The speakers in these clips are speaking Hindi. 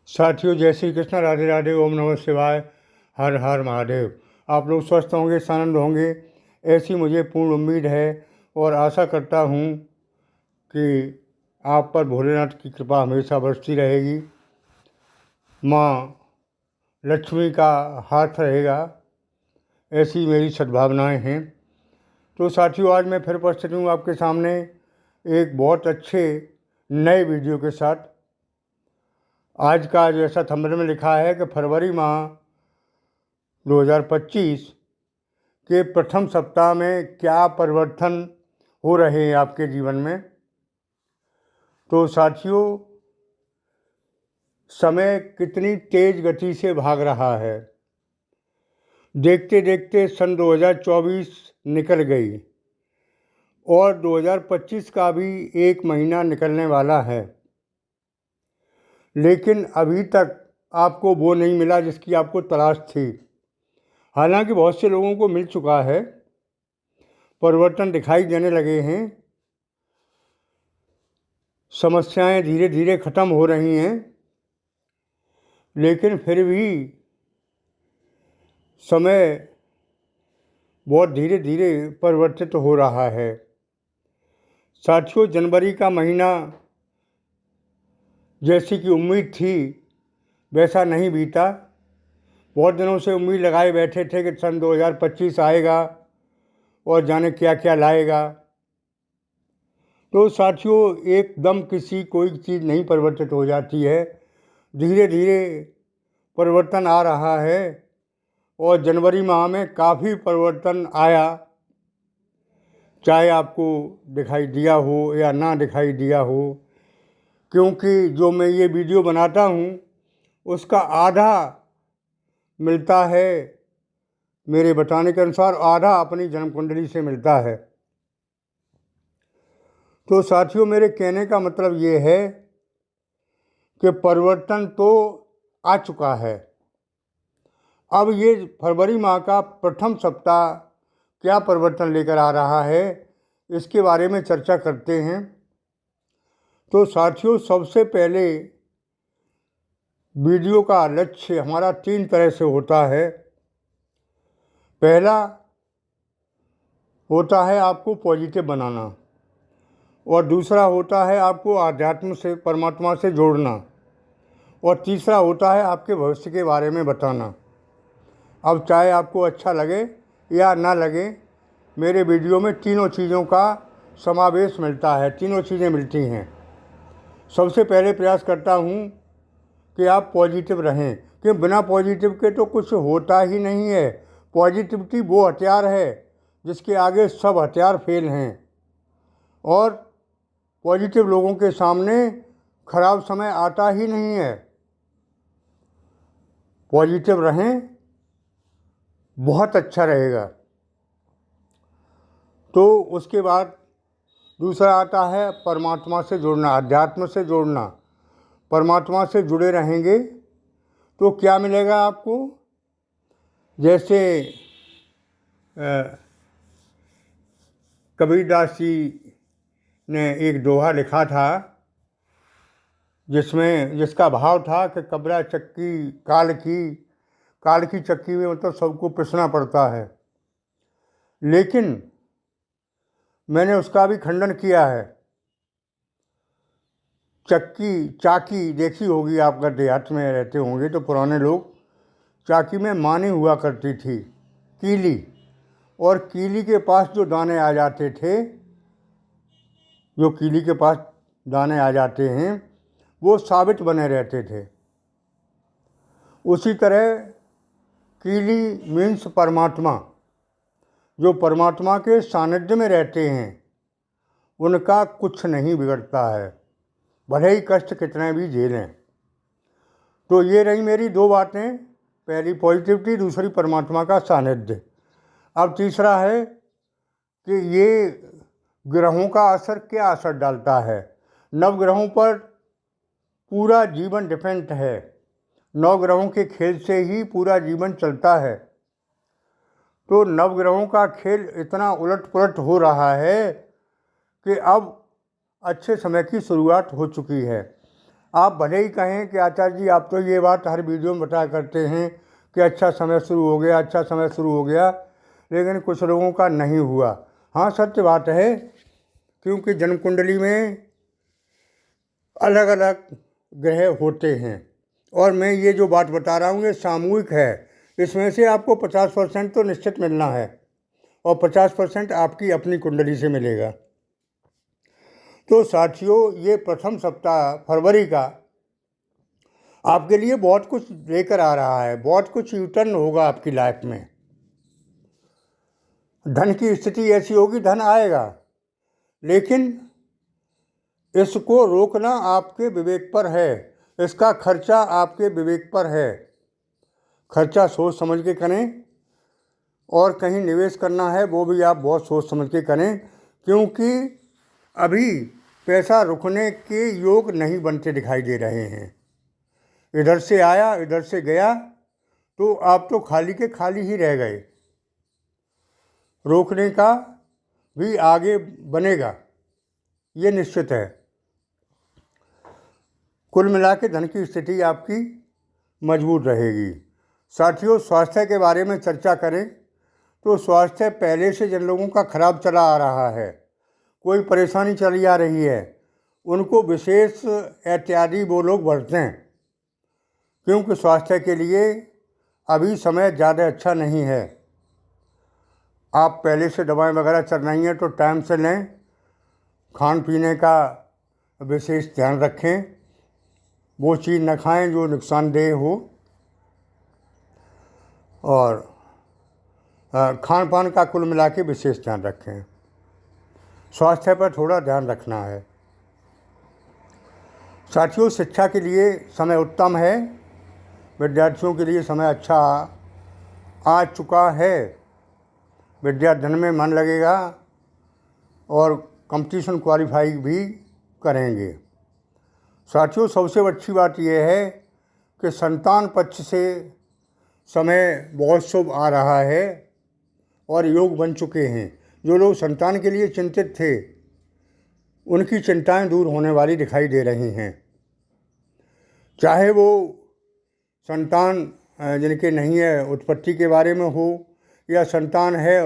साथियों, जय श्री कृष्ण, राधे राधे, ओम नमः शिवाय, हर हर महादेव। आप लोग स्वस्थ होंगे, आनंद होंगे, ऐसी मुझे पूर्ण उम्मीद है और आशा करता हूँ कि आप पर भोलेनाथ की कृपा हमेशा बरसती रहेगी। माँ लक्ष्मी का हाथ रहेगा, ऐसी मेरी सद्भावनाएं हैं। तो साथियों, आज मैं फिर उपस्थित हूँ आपके सामने एक बहुत अच्छे नए वीडियो के साथ। आज का जैसा थंबनेल में लिखा है कि फरवरी माह 2025 के प्रथम सप्ताह में क्या परिवर्तन हो रहे हैं आपके जीवन में। तो साथियों, समय कितनी तेज गति से भाग रहा है। देखते देखते सन 2024 निकल गई और 2025 का भी एक महीना निकलने वाला है, लेकिन अभी तक आपको वो नहीं मिला जिसकी आपको तलाश थी। हालांकि बहुत से लोगों को मिल चुका है, परिवर्तन दिखाई देने लगे हैं, समस्याएं धीरे धीरे ख़त्म हो रही हैं, लेकिन फिर भी समय बहुत धीरे धीरे परिवर्तित हो रहा है। साथियों, जनवरी का महीना जैसी कि उम्मीद थी वैसा नहीं बीता। बहुत दिनों से उम्मीद लगाए बैठे थे कि सन 2025 आएगा और जाने क्या क्या लाएगा। तो साथियों, एकदम किसी कोई चीज़ नहीं परिवर्तित हो जाती है, धीरे धीरे परिवर्तन आ रहा है और जनवरी माह में काफ़ी परिवर्तन आया, चाहे आपको दिखाई दिया हो या ना दिखाई दिया हो। क्योंकि जो मैं ये वीडियो बनाता हूँ उसका आधा मिलता है मेरे बताने के अनुसार, आधा अपनी जन्म कुंडली से मिलता है। तो साथियों, मेरे कहने का मतलब ये है कि परिवर्तन तो आ चुका है। अब ये फरवरी माह का प्रथम सप्ताह क्या परिवर्तन लेकर आ रहा है, इसके बारे में चर्चा करते हैं। तो साथियों, सबसे पहले वीडियो का लक्ष्य हमारा 3 तरह से होता है। पहला होता है आपको पॉजिटिव बनाना, और दूसरा होता है आपको आध्यात्म से, परमात्मा से जोड़ना, और तीसरा होता है आपके भविष्य के बारे में बताना। अब चाहे आपको अच्छा लगे या ना लगे, मेरे वीडियो में तीनों चीज़ों का समावेश मिलता है, तीनों चीज़ें मिलती हैं। सबसे पहले प्रयास करता हूँ कि आप पॉजिटिव रहें, कि बिना पॉजिटिव के तो कुछ होता ही नहीं है। पॉजिटिविटी वो हथियार है जिसके आगे सब हथियार फेल हैं, और पॉजिटिव लोगों के सामने खराब समय आता ही नहीं है। पॉजिटिव रहें, बहुत अच्छा रहेगा। तो उसके बाद दूसरा आता है परमात्मा से जुड़ना, अध्यात्म से जोड़ना। परमात्मा से जुड़े रहेंगे तो क्या मिलेगा आपको। जैसे कबीरदास जी ने एक दोहा लिखा था जिसका भाव था कि कबरा चक्की काल की चक्की में मतलब सबको पिसना पड़ता है। लेकिन मैंने उसका भी खंडन किया है। चाकी देखी होगी आप, अगर देहात में रहते होंगे तो पुराने लोग, चाकी में मानी हुआ करती थी, कीली, और कीली के पास जो दाने आ जाते थे, जो कीली के पास दाने आ जाते हैं वो साबित बने रहते थे। उसी तरह कीली मीन्स परमात्मा, जो परमात्मा के सानिध्य में रहते हैं उनका कुछ नहीं बिगड़ता है, भले ही कष्ट कितने भी झेलें। तो ये रही मेरी 2 बातें, पहली पॉजिटिविटी, दूसरी परमात्मा का सानिध्य। अब तीसरा है कि ये ग्रहों का असर क्या असर डालता है। नवग्रहों पर पूरा जीवन डिपेंड है, 9 ग्रहों के खेल से ही पूरा जीवन चलता है। तो नवग्रहों का खेल इतना उलट पुलट हो रहा है कि अब अच्छे समय की शुरुआत हो चुकी है। आप भले ही कहें कि आचार्य जी आप तो ये बात हर वीडियो में बताया करते हैं कि अच्छा समय शुरू हो गया, अच्छा समय शुरू हो गया, लेकिन कुछ लोगों का नहीं हुआ। हाँ, सत्य बात है, क्योंकि जन्म कुंडली में अलग अलग ग्रह होते हैं और मैं ये जो बात बता रहा हूँ ये सामूहिक है। इसमें से आपको 50% तो निश्चित मिलना है और 50% आपकी अपनी कुंडली से मिलेगा। तो साथियों, ये प्रथम सप्ताह फरवरी का आपके लिए बहुत कुछ लेकर आ रहा है, बहुत कुछ यूटर्न होगा आपकी लाइफ में। धन की स्थिति ऐसी होगी, धन आएगा, लेकिन इसको रोकना आपके विवेक पर है, इसका खर्चा आपके विवेक पर है। खर्चा सोच समझ के करें और कहीं निवेश करना है वो भी आप बहुत सोच समझ के करें, क्योंकि अभी पैसा रुकने के योग नहीं बनते दिखाई दे रहे हैं। इधर से आया इधर से गया तो आप तो खाली के खाली ही रह गए। रोकने का भी आगे बनेगा, ये निश्चित है। कुल मिला के धन की स्थिति आपकी मजबूत रहेगी। साथियों, स्वास्थ्य के बारे में चर्चा करें तो स्वास्थ्य पहले से जिन लोगों का खराब चला आ रहा है, कोई परेशानी चली आ रही है, उनको विशेष एहतियाती वो लोग बरतें, क्योंकि स्वास्थ्य के लिए अभी समय ज़्यादा अच्छा नहीं है। आप पहले से दवाएं वगैरह चल रही हैं तो टाइम से लें, खान पीने का विशेष ध्यान रखें, वो चीज़ न खाएं जो नुकसानदेह हो, और खान पान का कुल मिला के विशेष ध्यान रखें। स्वास्थ्य पर थोड़ा ध्यान रखना है। साथियों, शिक्षा के लिए समय उत्तम है, विद्यार्थियों के लिए समय अच्छा आ चुका है। विद्याधन में मन लगेगा और कंपटीशन क्वालिफाई भी करेंगे। साथियों, सबसे अच्छी बात यह है कि संतान पक्ष से समय बहुत शुभ आ रहा है और योग बन चुके हैं। जो लोग संतान के लिए चिंतित थे, उनकी चिंताएं दूर होने वाली दिखाई दे रही हैं। चाहे वो संतान जिनके नहीं है उत्पत्ति के बारे में हो, या संतान है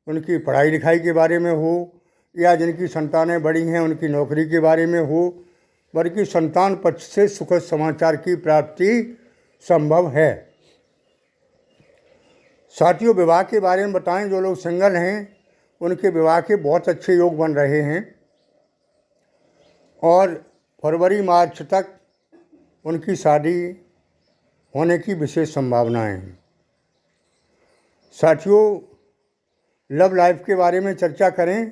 उनकी पढ़ाई लिखाई के बारे में हो, या जिनकी संतानें बड़ी हैं उनकी नौकरी के बारे में हो, बल्कि संतान पक्ष से सुखद समाचार की प्राप्ति संभव है। साथियों, विवाह के बारे में बताएं। जो लोग सिंगल हैं उनके विवाह के बहुत अच्छे योग बन रहे हैं और फरवरी मार्च तक उनकी शादी होने की विशेष संभावनाएं हैं। साथियों, लव लाइफ के बारे में चर्चा करें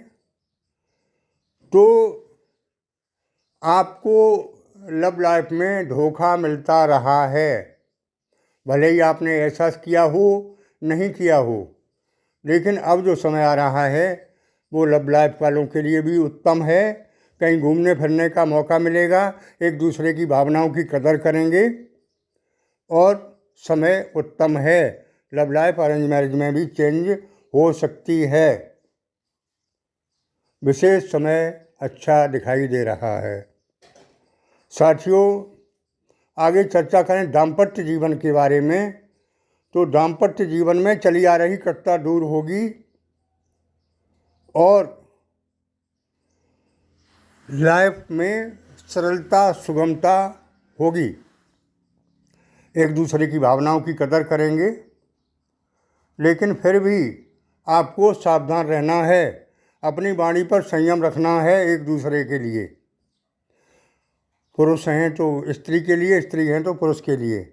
तो आपको लव लाइफ में धोखा मिलता रहा है। भले ही आपने एहसास किया हो नहीं किया हो, लेकिन अब जो समय आ रहा है वो लव लाइफ वालों के लिए भी उत्तम है। कहीं घूमने फिरने का मौका मिलेगा, एक दूसरे की भावनाओं की कदर करेंगे और समय उत्तम है। लव लाइफ अरेंज मैरिज में भी चेंज हो सकती है। विशेष समय अच्छा दिखाई दे रहा है। साथियों, आगे चर्चा करें दाम्पत्य जीवन के बारे में तो दाम्पत्य जीवन में चली आ रही कटुता दूर होगी और लाइफ में सरलता सुगमता होगी। एक दूसरे की भावनाओं की कदर करेंगे, लेकिन फिर भी आपको सावधान रहना है, अपनी वाणी पर संयम रखना है एक दूसरे के लिए। पुरुष हैं तो स्त्री के लिए, स्त्री हैं तो पुरुष के लिए।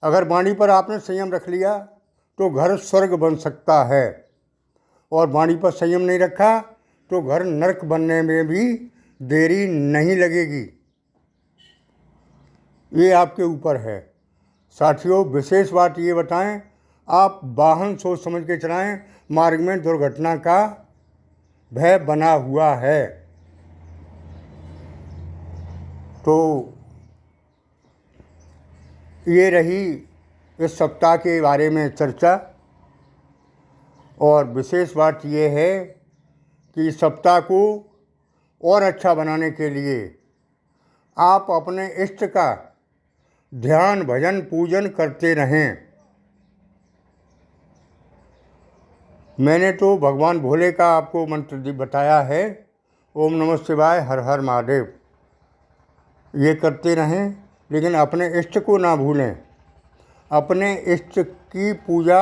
अगर वाणी पर आपने संयम रख लिया तो घर स्वर्ग बन सकता है, और वाणी पर संयम नहीं रखा तो घर नरक बनने में भी देरी नहीं लगेगी। ये आपके ऊपर है। साथियों, विशेष बात ये बताएं, आप वाहन सोच समझ के चलाएं। मार्ग में दुर्घटना का भय बना हुआ है। तो ये रही इस सप्ताह के बारे में चर्चा, और विशेष बात ये है कि इस सप्ताह को और अच्छा बनाने के लिए आप अपने इष्ट का ध्यान भजन पूजन करते रहें। मैंने तो भगवान भोले का आपको मंत्र बताया है, ओम नमः शिवाय, हर हर महादेव। ये करते रहें, लेकिन अपने इष्ट को ना भूलें। अपने इष्ट की पूजा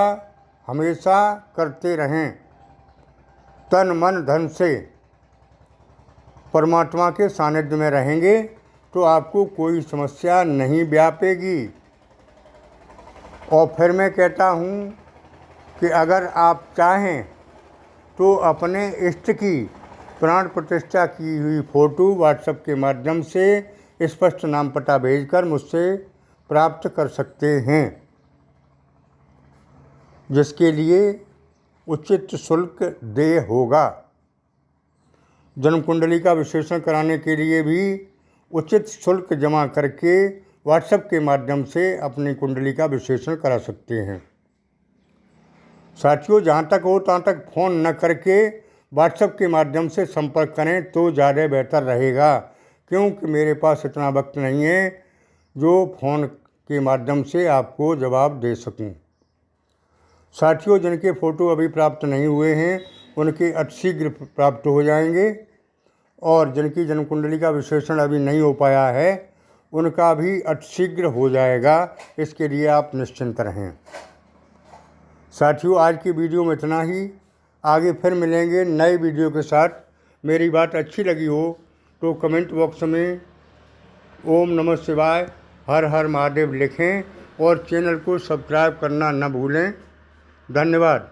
हमेशा करते रहें। तन मन धन से परमात्मा के सानिध्य में रहेंगे तो आपको कोई समस्या नहीं व्यापेगी। और फिर मैं कहता हूँ कि अगर आप चाहें तो अपने इष्ट की प्राण प्रतिष्ठा की हुई फ़ोटो व्हाट्सएप के माध्यम से स्पष्ट नाम पता भेजकर मुझसे प्राप्त कर सकते हैं, जिसके लिए उचित शुल्क देय होगा। जन्म कुंडली का विश्लेषण कराने के लिए भी उचित शुल्क जमा करके व्हाट्सएप के माध्यम से अपनी कुंडली का विश्लेषण करा सकते हैं। साथियों, जहाँ तक हो तहाँ तक फ़ोन न करके व्हाट्सएप के माध्यम से संपर्क करें तो ज़्यादा बेहतर रहेगा, क्योंकि मेरे पास इतना वक्त नहीं है जो फ़ोन के माध्यम से आपको जवाब दे सकूं। साथियों, जिनके फ़ोटो अभी प्राप्त नहीं हुए हैं उनके अतिशीघ्र प्राप्त हो जाएंगे, और जिनकी जन्म कुंडली का विश्लेषण अभी नहीं हो पाया है उनका भी अतिशीघ्र हो जाएगा। इसके लिए आप निश्चिंत रहें। साथियों, आज की वीडियो में इतना ही। आगे फिर मिलेंगे नए वीडियो के साथ। मेरी बात अच्छी लगी हो तो कमेंट बॉक्स में ओम नमः शिवाय, हर हर महादेव लिखें और चैनल को सब्सक्राइब करना न भूलें। धन्यवाद।